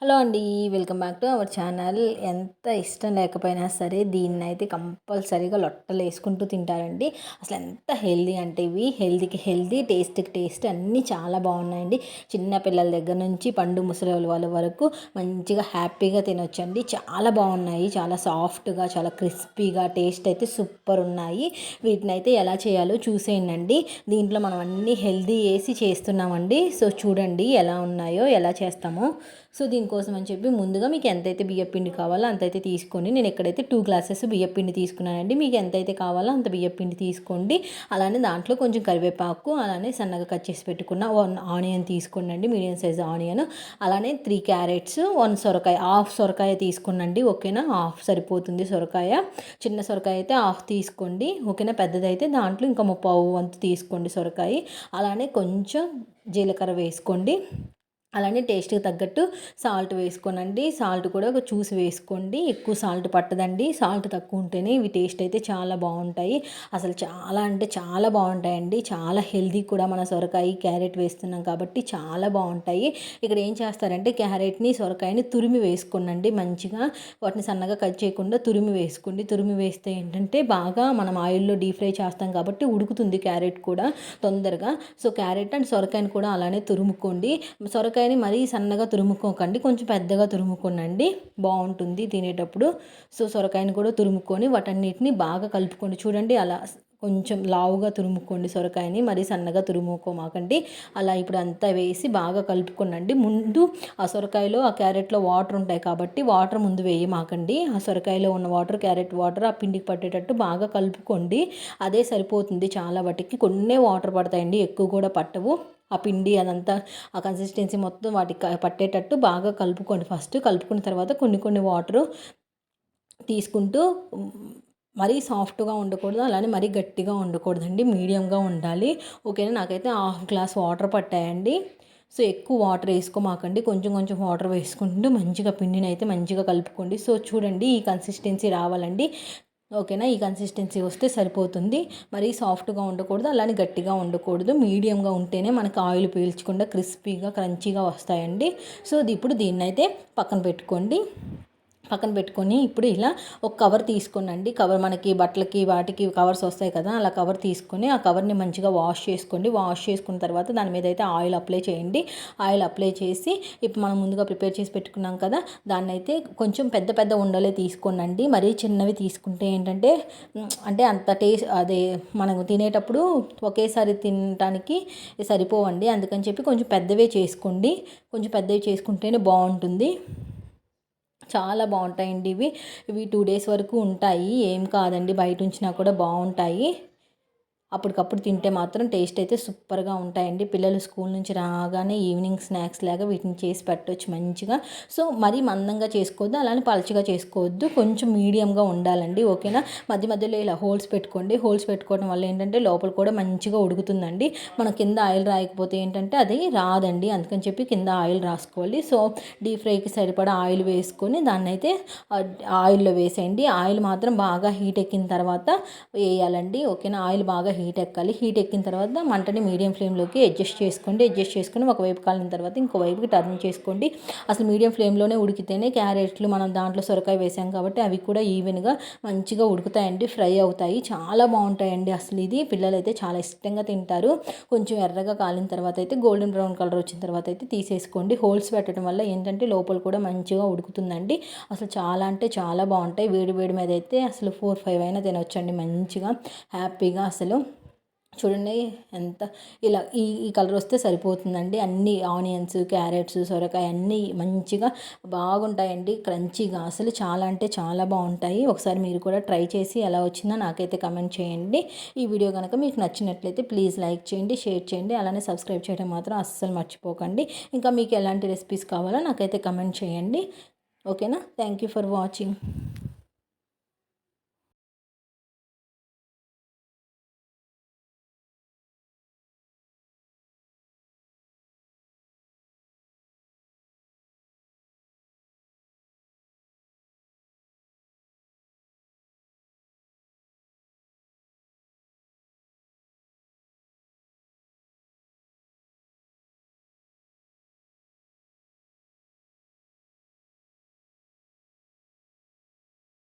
Hello అండి. Welcome back to our channel. ఎంత ఇష్టం లేకపోయినా సరే దీన్నైతే కంపల్సరీగా లొట్టలు వేసుకుంటూ తింటారండి. అసలు ఎంత హెల్దీ అంటే ఇవి హెల్దీకి హెల్దీ, టేస్ట్కి టేస్ట్ అన్నీ చాలా బాగున్నాయండి. చిన్న పిల్లల దగ్గర నుంచి పండు ముసలి వాళ్ళ వరకు మంచిగా హ్యాపీగా తినొచ్చండి. చాలా బాగున్నాయి, చాలా సాఫ్ట్గా, చాలా క్రిస్పీగా, టేస్ట్ అయితే సూపర్ ఉన్నాయి. వీటిని అయితే ఎలా చేయాలో చూసేయండి. దీంట్లో మనం అన్నీ హెల్దీ వేసి చేస్తున్నామండి. సో చూడండి ఎలా ఉన్నాయో, ఎలా చేస్తామో. సో దీనికోసం అని చెప్పి ముందుగా మీకు ఎంతైతే బియ్యపిండి కావాలో అంతైతే తీసుకోండి. నేను ఎక్కడైతే 2 గ్లాసెస్ బియ్యపిండి తీసుకున్నానండి. మీకు ఎంతైతే కావాలో అంత బియ్యపిండి తీసుకోండి. అలానే దాంట్లో కొంచెం కరివేపాకు, అలానే సన్నగా కట్ చేసి పెట్టుకున్న 1 ఆనియన్ తీసుకోండి, మీడియం సైజ్ ఆనియన్. అలానే 3 క్యారెట్స్, 1 సొరకాయ, హాఫ్ సొరకాయ తీసుకోండి. ఓకేనా, హాఫ్ సరిపోతుంది సొరకాయ. చిన్న సొరకాయ అయితే హాఫ్ తీసుకోండి. ఓకేనా, పెద్దదైతే దాంట్లో ఇంకా 3/4 వంతు తీసుకోండి సొరకాయ. అలానే కొంచెం జీలకర్ర వేసుకోండి. అలానే టేస్ట్కి తగ్గట్టు సాల్ట్ వేసుకోనండి. సాల్ట్ కూడా చూసి వేసుకోండి, ఎక్కువ సాల్ట్ పట్టదండి. సాల్ట్ తక్కువ ఉంటేనే ఇవి టేస్ట్ అయితే చాలా బాగుంటాయి. అసలు చాలా అంటే చాలా బాగుంటాయండి. చాలా హెల్దీ కూడా. మన సొరకాయ క్యారెట్ వేస్తున్నాం కాబట్టి చాలా బాగుంటాయి. ఇక్కడ ఏం చేస్తారంటే క్యారెట్ని సొరకాయని తురిమి వేసుకోనండి. మంచిగా వాటిని సన్నగా కట్ చేయకుండా తురిమి వేసుకోండి. తురిమి వేస్తే ఏంటంటే బాగా మనం ఆయిల్లో డీప్ ఫ్రై చేస్తాం కాబట్టి ఉడుకుతుంది క్యారెట్ కూడా తొందరగా. సో క్యారెట్ అండ్ సొరకాయని కూడా అలానే తురుముకోండి. సొరకాయని మరీ సన్నగా తురుముకోకండి, కొంచెం పెద్దగా తురుముకోనండి, బాగుంటుంది తినేటప్పుడు. సో సొరకాయని కూడా తురుముకొని వాటన్నిటిని బాగా కలుపుకోండి. చూడండి అలా కొంచెం లావుగా తురుముకోండి సొరకాయని, మరీ సన్నగా తురుముకోమాకండి. అలా ఇప్పుడు అంతా వేసి బాగా కలుపుకోనండి. ముందు ఆ సొరకాయలో ఆ క్యారెట్లో వాటర్ ఉంటాయి కాబట్టి వాటర్ ముందు వేయమాకండి. ఆ సొరకాయలో ఉన్న వాటర్, క్యారెట్ వాటర్ ఆ పిండికి పట్టేటట్టు బాగా కలుపుకోండి. అదే సరిపోతుంది. చాలా వాటికి కొన్నే వాటర్ పడతాయండి, ఎక్కువ కూడా పట్టవు. ఆ పిండి అదంతా ఆ కన్సిస్టెన్సీ మొత్తం వాటికి పట్టేటట్టు బాగా కలుపుకోండి. ఫస్ట్ కలుపుకున్న తర్వాత కొన్ని కొన్ని వాటరు తీసుకుంటూ, మరీ సాఫ్ట్గా ఉండకూడదు, అలానే మరీ గట్టిగా ఉండకూడదండి, మీడియంగా ఉండాలి. ఓకేనా, నాకైతే హాఫ్ గ్లాస్ వాటర్ పట్టాయండి. సో ఎక్కువ వాటర్ వేసుకోమాకండి, కొంచెం కొంచెం వాటర్ వేసుకుంటూ మంచిగా పిండిని అయితే మంచిగా కలుపుకోండి. సో చూడండి ఈ కన్సిస్టెన్సీ రావాలండి. ఓకేనా, ఈ కన్సిస్టెన్సీ వస్తే సరిపోతుంది. మరీ సాఫ్ట్గా ఉండకూడదు, అలానే గట్టిగా ఉండకూడదు, మీడియంగా ఉంటేనే మనకు ఆయిల్ పీల్చకుండా క్రిస్పీగా క్రంచీగా వస్తాయండి. సో ఇప్పుడు దీన్నైతే పక్కన పెట్టుకోండి. పక్కన పెట్టుకొని ఇప్పుడు ఇలా ఒక కవర్ తీసుకోనండి. కవర్ మనకి బట్టలకి వాటికి కవర్స్ వస్తాయి కదా, అలా కవర్ తీసుకొని ఆ కవర్ని మంచిగా వాష్ చేసుకోండి. వాష్ చేసుకున్న తర్వాత దాని మీద అయితే ఆయిల్ అప్లై చేయండి. ఆయిల్ అప్లై చేసి ఇప్పుడు మనం ముందుగా ప్రిపేర్ చేసి పెట్టుకున్నాం కదా, దాన్ని అయితే కొంచెం పెద్ద పెద్ద ఉండలే తీసుకోనండి. మరీ చిన్నవి తీసుకుంటే ఏంటంటే అంటే అంత టేస్ట్ అదే మనం తినేటప్పుడు ఒకేసారి తినడానికి సరిపోవండి. అందుకని చెప్పి కొంచెం పెద్దవే చేసుకోండి. కొంచెం పెద్దవి చేసుకుంటేనే బాగుంటుంది. చాలా బాగుంటాయండి ఇవి. ఇవి 2 డేస్ వరకు ఉంటాయి, ఏం కాదండి, బయట ఉంచినా కూడా బాగుంటాయి. అప్పటికప్పుడు తింటే మాత్రం టేస్ట్ అయితే సూపర్గా ఉంటాయండి. పిల్లలు స్కూల్ నుంచి రాగానే ఈవినింగ్ స్నాక్స్ లాగా వీటిని చేసి పెట్టవచ్చు మంచిగా. సో మరీ మందంగా చేసుకోవద్దు, అలానే పలచగా చేసుకోవద్దు, కొంచెం మీడియంగా ఉండాలండి. ఓకేనా, మధ్య మధ్యలో ఇలా హోల్స్ పెట్టుకోండి. హోల్స్ పెట్టుకోవడం వల్ల ఏంటంటే లోపల కూడా మంచిగా ఉడుకుతుందండి. మన కింద ఆయిల్ రాయకపోతే ఏంటంటే అది రాదండి, అందుకని చెప్పి కింద ఆయిల్ రాసుకోవాలి. సో డీప్ ఫ్రైకి సరిపడా ఆయిల్ వేసుకొని దాన్ని అయితే ఆయిల్లో వేసేయండి. ఆయిల్ మాత్రం బాగా హీట్ ఎక్కిన తర్వాత వేయాలండి. ఓకేనా, ఆయిల్ బాగా హీట్ ఎక్కాలి. హీట్ ఎక్కిన తర్వాత మంటని మీడియం ఫ్లేమ్లోకి అడ్జస్ట్ చేసుకోండి. అడ్జస్ట్ చేసుకుని ఒకవైపు కాలిన తర్వాత ఇంకో వైపుకి టర్న్ చేసుకోండి. అసలు మీడియం ఫ్లేమ్లోనే ఉడికితేనే క్యారెట్లు మనం దాంట్లో సొరకాయ వేసాం కాబట్టి అవి కూడా ఈవెన్గా మంచిగా ఉడుకుతాయండి, ఫ్రై అవుతాయి, చాలా బాగుంటాయండి. అసలు ఇది పిల్లలు అయితే చాలా ఇష్టంగా తింటారు. కొంచెం ఎర్రగా కాలిన తర్వాత అయితే గోల్డెన్ బ్రౌన్ కలర్ వచ్చిన తర్వాత అయితే తీసేసుకోండి. హోల్స్ పెట్టడం వల్ల ఏంటంటే లోపల కూడా మంచిగా ఉడుకుతుందండి. అసలు చాలా అంటే చాలా బాగుంటాయి. వేడి వేడి మీద అయితే అసలు 4-5 అయినా తినొచ్చండి మంచిగా హ్యాపీగా. అసలు చూడండి ఎంత ఇలా ఈ ఈ కలర్ వస్తే సరిపోతుందండి. అన్ని ఆనియన్స్, క్యారెట్స్, సొరకాయ అన్నీ మంచిగా బాగుంటాయండి, క్రంచీగా. అసలు చాలా అంటే చాలా బాగుంటాయి. ఒకసారి మీరు కూడా ట్రై చేసి ఎలా వచ్చిందో నాకైతే కమెంట్ చేయండి. ఈ వీడియో కనుక మీకు నచ్చినట్లయితే ప్లీజ్ లైక్ చేయండి, షేర్ చేయండి, అలానే సబ్స్క్రైబ్ చేయడం మాత్రం అస్సలు మర్చిపోకండి. ఇంకా మీకు ఎలాంటి రెసిపీస్ కావాలో నాకైతే కమెంట్ చేయండి. ఓకేనా, థ్యాంక్ యూ ఫర్ వాచింగ్.